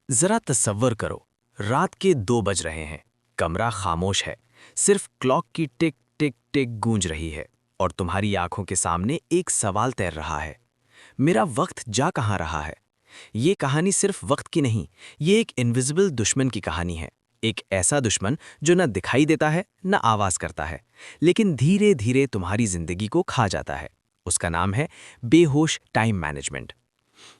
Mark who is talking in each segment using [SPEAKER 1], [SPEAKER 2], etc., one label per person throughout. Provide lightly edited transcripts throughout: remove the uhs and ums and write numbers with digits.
[SPEAKER 1] जरा तसव्वुर करो, रात के 2 बज रहे हैं, कमरा खामोश है, सिर्फ क्लॉक की टिक टिक टिक गूंज रही है और तुम्हारी आंखों के सामने एक सवाल तैर रहा है। मेरा वक्त जा कहाँ रहा है? ये कहानी सिर्फ वक्त की नहीं, ये एक इनविजिबल दुश्मन की कहानी है। एक ऐसा दुश्मन जो न दिखाई देता है, न आवाज करता है, लेकिन धीरे धीरे तुम्हारी जिंदगी को खा जाता है। उसका नाम है बेहोश टाइम मैनेजमेंट।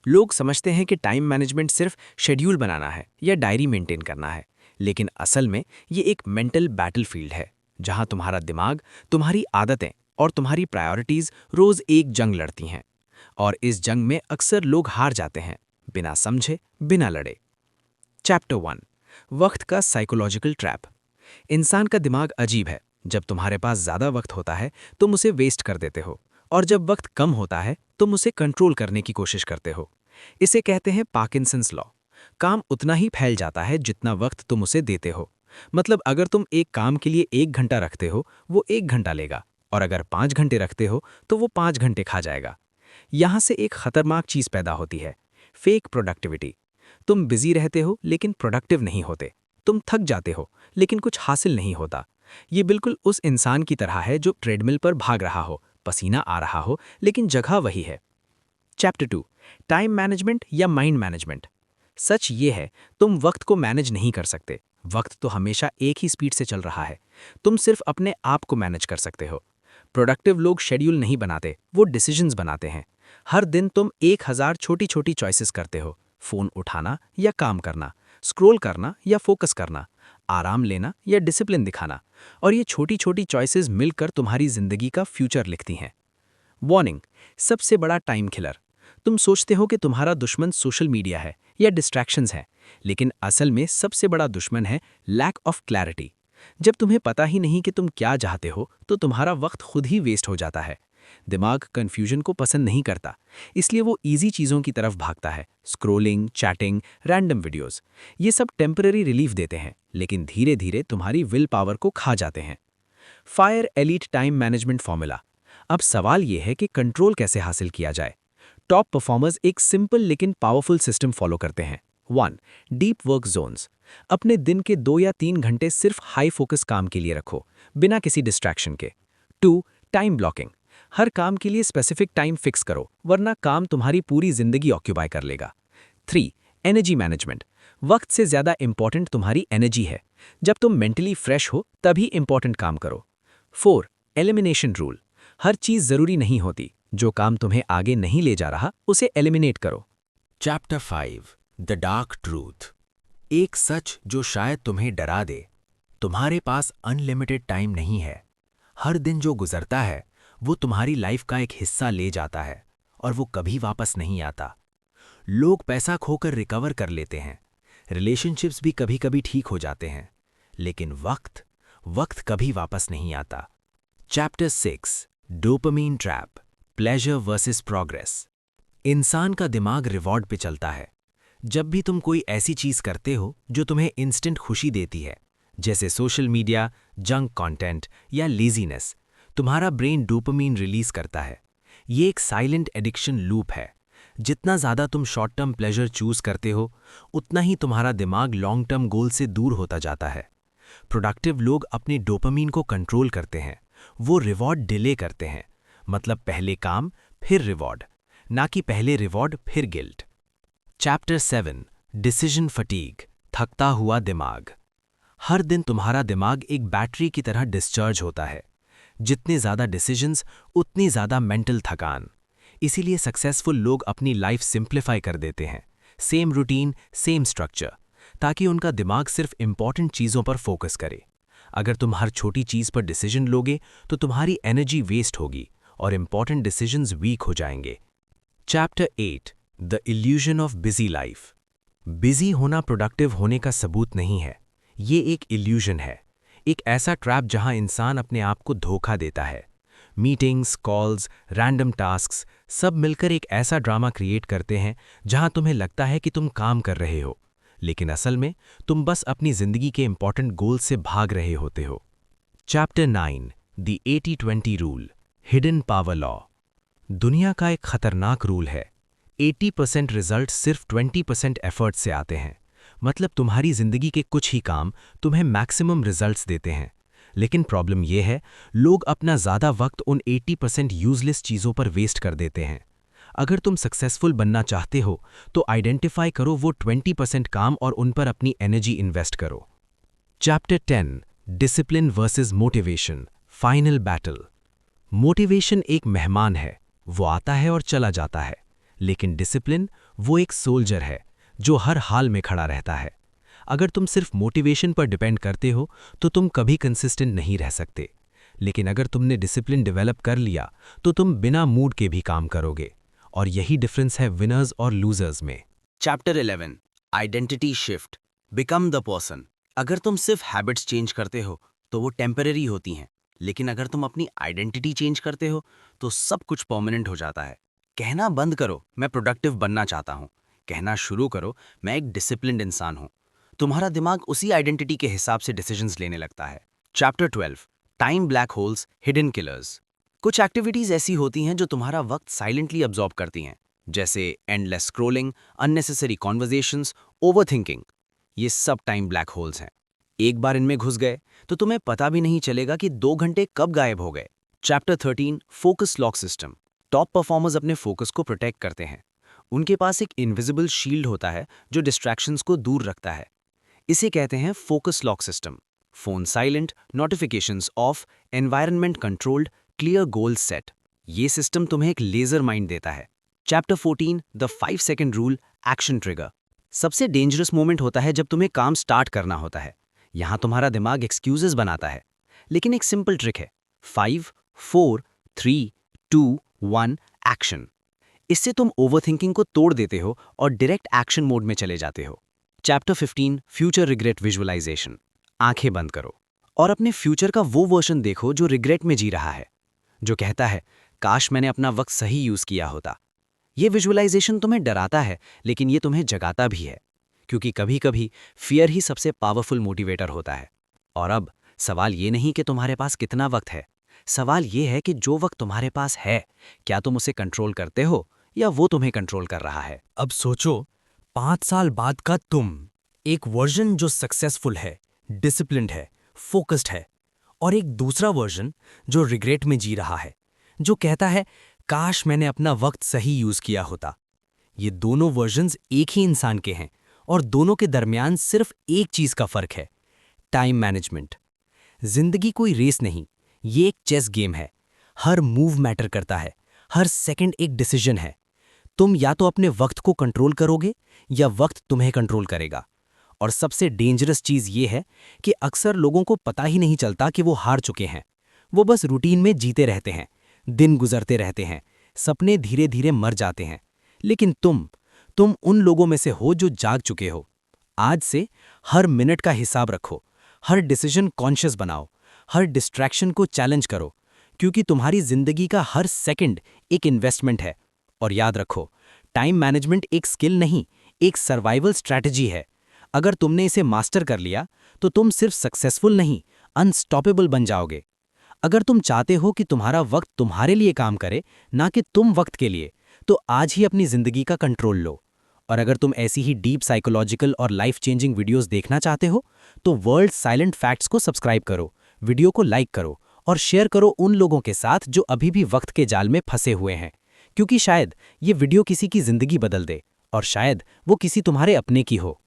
[SPEAKER 1] लोग समझते हैं कि टाइम मैनेजमेंट सिर्फ शेड्यूल बनाना है या डायरी मेंटेन करना है, लेकिन असल में ये एक मेंटल बैटलफील्ड है, जहां तुम्हारा दिमाग, तुम्हारी आदतें और तुम्हारी प्रायोरिटीज रोज एक जंग लड़ती हैं। और इस जंग में अक्सर लोग हार जाते हैं, बिना समझे, बिना लड़े। चैप्टर 1, वक्त का साइकोलॉजिकल ट्रैप। इंसान का दिमाग अजीब है। जब तुम्हारे पास ज़्यादा वक्त होता है तुम उसे वेस्ट कर देते हो, और जब वक्त कम होता है तुम उसे कंट्रोल करने की कोशिश करते हो। इसे कहते हैं पार्किंसंस लॉ। काम उतना ही फैल जाता है जितना वक्त तुम उसे देते हो। मतलब अगर तुम एक काम के लिए 1 घंटा रखते हो, वो 1 घंटा लेगा, और अगर 5 घंटे रखते हो तो वो 5 घंटे खा जाएगा। यहाँ से एक खतरनाक चीज़ पैदा होती है, फेक प्रोडक्टिविटी। तुम बिजी रहते हो लेकिन प्रोडक्टिव नहीं होते। तुम थक जाते हो लेकिन कुछ हासिल नहीं होता। ये बिल्कुल उस इंसान की तरह है जो ट्रेडमिल पर भाग रहा हो, पसीना आ रहा हो, लेकिन जगह वही है। चैप्टर 2, टाइम मैनेजमेंट या माइंड मैनेजमेंट। सच ये है, तुम वक्त को मैनेज नहीं कर सकते। वक्त तो हमेशा एक ही स्पीड से चल रहा है। तुम सिर्फ अपने आप को मैनेज कर सकते हो। प्रोडक्टिव लोग शेड्यूल नहीं बनाते, वो डिसीजंस बनाते हैं। हर दिन तुम 1000 छोटी छोटी चॉइसेस करते हो। फ़ोन उठाना या काम करना, स्क्रॉल करना या फोकस करना, आराम लेना या डिसिप्लिन दिखाना। और ये छोटी छोटी चॉइसेस मिलकर तुम्हारी ज़िंदगी का फ्यूचर लिखती हैं। वार्निंग, सबसे बड़ा टाइम किलर। तुम सोचते हो कि तुम्हारा दुश्मन सोशल मीडिया है या डिस्ट्रैक्शंस है, लेकिन असल में सबसे बड़ा दुश्मन है लैक ऑफ क्लैरिटी। जब तुम्हें पता ही नहीं कि तुम क्या चाहते हो तो तुम्हारा वक्त खुद ही वेस्ट हो जाता है। दिमाग कन्फ्यूजन को पसंद नहीं करता, इसलिए वो इजी चीज़ों की तरफ भागता है। स्क्रोलिंग, चैटिंग, रैंडम वीडियोस, ये सब टेम्पररी रिलीफ देते हैं, लेकिन धीरे धीरे तुम्हारी विल पावर को खा जाते हैं। Fire elite time management formula. अब सवाल यह है कि कंट्रोल कैसे हासिल किया जाए। टॉप परफॉर्मर्स एक सिंपल लेकिन पावरफुल सिस्टम फॉलो करते हैं। 1, डीप वर्क जोन्स। अपने दिन के 2 या 3 घंटे सिर्फ हाई फोकस काम के लिए रखो, बिना किसी डिस्ट्रैक्शन के। 2, टाइम ब्लॉकिंग। हर काम के लिए स्पेसिफिक टाइम फिक्स करो, वरना काम तुम्हारी पूरी जिंदगी ऑक्यूपाई कर लेगा। 3, एनर्जी मैनेजमेंट। वक्त से ज़्यादा इंपॉर्टेंट तुम्हारी एनर्जी है। जब तुम मेंटली फ्रेश हो तभी इंपॉर्टेंट काम करो। 4, एलिमिनेशन रूल। हर चीज़ ज़रूरी नहीं होती, जो काम तुम्हें आगे नहीं ले जा रहा उसे एलिमिनेट करो।
[SPEAKER 2] Chapter 5, the dark truth. एक सच जो शायद तुम्हें डरा दे। तुम्हारे पास अनलिमिटेड टाइम नहीं है। हर दिन जो गुजरता है वो तुम्हारी लाइफ का एक हिस्सा ले जाता है, और वो कभी वापस नहीं आता। लोग पैसा खोकर रिकवर कर लेते हैं, रिलेशनशिप्स भी कभी कभी ठीक हो जाते हैं, लेकिन वक्त वक्त कभी वापस नहीं आता। Chapter 6, dopamine trap, pleasure versus progress. इंसान का दिमाग रिवॉर्ड पे चलता है। जब भी तुम कोई ऐसी चीज करते हो जो तुम्हें इंस्टेंट खुशी देती है, जैसे सोशल मीडिया, जंक कंटेंट या लेजीनेस, तुम्हारा ब्रेन डोपामीन रिलीज करता है। ये एक साइलेंट एडिक्शन लूप है। जितना ज़्यादा तुम शॉर्ट टर्म प्लेजर चूज करते हो, उतना ही तुम्हारा दिमाग लॉन्ग टर्म गोल से दूर होता जाता है। प्रोडक्टिव लोग अपने डोपामीन को कंट्रोल करते हैं। वो रिवॉर्ड डिले करते हैं, मतलब पहले काम फिर रिवॉर्ड, ना कि पहले रिवॉर्ड फिर गिल्ट। चैप्टर 7, डिसीजन फटीग, थकता हुआ दिमाग। हर दिन तुम्हारा दिमाग एक बैटरी की तरह डिस्चार्ज होता है। जितने ज़्यादा डिसीजंस उतनी ज़्यादा मेंटल थकान। इसीलिए सक्सेसफुल लोग अपनी लाइफ सिंप्लीफाई कर देते हैं, सेम रूटीन, सेम स्ट्रक्चर, ताकि उनका दिमाग सिर्फ इंपॉर्टेंट चीज़ों पर फोकस करे। अगर तुम हर छोटी चीज़ पर डिसीजन लोगे तो तुम्हारी एनर्जी वेस्ट होगी और इंपॉर्टेंट डिसीजंस वीक हो जाएंगे। Chapter 8, the illusion of busy life. Busy होना प्रोडक्टिव होने का सबूत नहीं है, ये एक इल्यूजन है, एक ऐसा ट्रैप जहां इंसान अपने आप को धोखा देता है। मीटिंग्स, कॉल्स, रैंडम टास्क्स सब मिलकर एक ऐसा ड्रामा क्रिएट करते हैं जहां तुम्हें लगता है कि तुम काम कर रहे हो, लेकिन असल में तुम बस अपनी जिंदगी के इंपॉर्टेंट गोल से भाग रहे होते हो। Chapter 9, the 80-20 rule, hidden power law. दुनिया का एक खतरनाक रूल है, 80% रिजल्ट सिर्फ 20% एफर्ट से आते हैं। मतलब तुम्हारी जिंदगी के कुछ ही काम तुम्हें मैक्सिमम रिजल्ट्स देते हैं। लेकिन प्रॉब्लम यह है, लोग अपना ज़्यादा वक्त उन 80% यूजलेस चीज़ों पर वेस्ट कर देते हैं। अगर तुम सक्सेसफुल बनना चाहते हो तो आइडेंटिफाई करो वो 20% काम और उन पर अपनी एनर्जी इन्वेस्ट करो। Chapter 10, discipline versus motivation, final battle. Motivation एक मेहमान है, वो आता है और चला जाता है, लेकिन डिसिप्लिन वो एक सोल्जर है जो हर हाल में खड़ा रहता है। अगर तुम सिर्फ मोटिवेशन पर डिपेंड करते हो तो तुम कभी कंसिस्टेंट नहीं रह सकते, लेकिन अगर तुमने डिसिप्लिन डेवलप कर लिया तो तुम बिना मूड के भी काम करोगे। और यही डिफरेंस है विनर्स और लूजर्स में।
[SPEAKER 1] Chapter 11, identity shift, become the person. अगर तुम सिर्फ हैबिट्स चेंज करते हो तो वो टेम्पररी होती हैं, लेकिन अगर तुम अपनी आइडेंटिटी चेंज करते हो तो सब कुछ परमानेंट हो जाता है। कहना बंद करो मैं प्रोडक्टिव बनना चाहता हूँ, कहना शुरू करो मैं एक डिसिप्लिन्ड इंसान हूँ। तुम्हारा दिमाग उसी आइडेंटिटी के हिसाब से डिसीजंस लेने लगता है। Chapter 12, time black holes, hidden killers. कुछ एक्टिविटीज ऐसी होती हैं जो तुम्हारा वक्त साइलेंटली अब्जॉर्ब करती हैं, जैसे endless scrolling, unnecessary conversations, overthinking. ये सब टाइम ब्लैक होल्स हैं। एक बार इनमें घुस गए तो तुम्हें पता भी नहीं चलेगा कि 2 घंटे कब गायब हो गए। Chapter 13, focus lock system. Top performers अपने फोकस को प्रोटेक्ट करते हैं। उनके पास एक इनविजिबल शील्ड होता है जो डिस्ट्रैक्शंस को दूर रखता है। इसे कहते हैं focus lock system. Phone silent, notifications of, environment controlled, clear goal set. ये सिस्टम तुम्हें एक लेजर माइंड देता है। Chapter 14, the 5 second rule, action trigger. सबसे डेंजरस मोमेंट होता है जब तुम्हें काम स्टार्ट करना होता है। यहां तुम्हारा दिमाग एक्सक्यूजेस बनाता है, लेकिन एक सिंपल ट्रिक है, 5, 4, 3, 2, 1, एक्शन। इससे तुम ओवरथिंकिंग को तोड़ देते हो और डायरेक्ट एक्शन मोड में चले जाते हो। Chapter 15, future regret visualization. आंखें बंद करो और अपने फ्यूचर का वो वर्जन देखो जो रिग्रेट में जी रहा है, जो कहता है काश मैंने अपना वक्त सही यूज किया होता। ये विजुअलाइजेशन तुम्हें डराता है, लेकिन ये तुम्हें जगाता भी है, क्योंकि कभी कभी फियर ही सबसे पावरफुल मोटिवेटर होता है। और अब सवाल ये नहीं कि तुम्हारे पास कितना वक्त है, सवाल ये है कि जो वक्त तुम्हारे पास है, क्या तुम उसे कंट्रोल करते हो या वो तुम्हें कंट्रोल कर रहा है।
[SPEAKER 3] अब सोचो, 5 साल बाद का तुम, एक वर्जन जो सक्सेसफुल है, डिसिप्लिन्ड है, फोकस्ड है, और एक दूसरा वर्जन जो रिग्रेट में जी रहा है, जो कहता है काश मैंने अपना वक्त सही यूज किया होता। ये दोनों वर्जन्स एक ही इंसान के हैं और दोनों के दरमियान सिर्फ एक चीज का फर्क है, टाइम मैनेजमेंट। जिंदगी कोई रेस नहीं, ये एक चेस गेम है। हर मूव मैटर करता है, हर सेकंड एक डिसीजन है। तुम या तो अपने वक्त को कंट्रोल करोगे या वक्त तुम्हें कंट्रोल करेगा। और सबसे डेंजरस चीज ये है कि अक्सर लोगों को पता ही नहीं चलता कि वो हार चुके हैं। वो बस रूटीन में जीते रहते हैं, दिन गुजरते रहते हैं, सपने धीरे धीरे मर जाते हैं। लेकिन तुम उन लोगों में से हो जो जाग चुके हो। आज से हर मिनट का हिसाब रखो, हर डिसीजन कॉन्शियस बनाओ, हर डिस्ट्रैक्शन को चैलेंज करो, क्योंकि तुम्हारी जिंदगी का हर सेकंड एक इन्वेस्टमेंट है। और याद रखो, टाइम मैनेजमेंट एक स्किल नहीं, एक सर्वाइवल स्ट्रैटेजी है। अगर तुमने इसे मास्टर कर लिया तो तुम सिर्फ सक्सेसफुल नहीं, अनस्टॉपेबल बन जाओगे। अगर तुम चाहते हो कि तुम्हारा वक्त तुम्हारे लिए काम करे, ना कि तुम वक्त के लिए, तो आज ही अपनी जिंदगी का कंट्रोल लो। और अगर तुम ऐसी ही डीप साइकोलॉजिकल और लाइफ चेंजिंग वीडियोस देखना चाहते हो तो वर्ल्ड साइलेंट फैक्ट्स को सब्सक्राइब करो, वीडियो को लाइक करो और शेयर करो उन लोगों के साथ जो अभी भी वक्त के जाल में फंसे हुए हैं, क्योंकि शायद ये वीडियो किसी की जिंदगी बदल दे और शायद वो किसी तुम्हारे अपने की हो।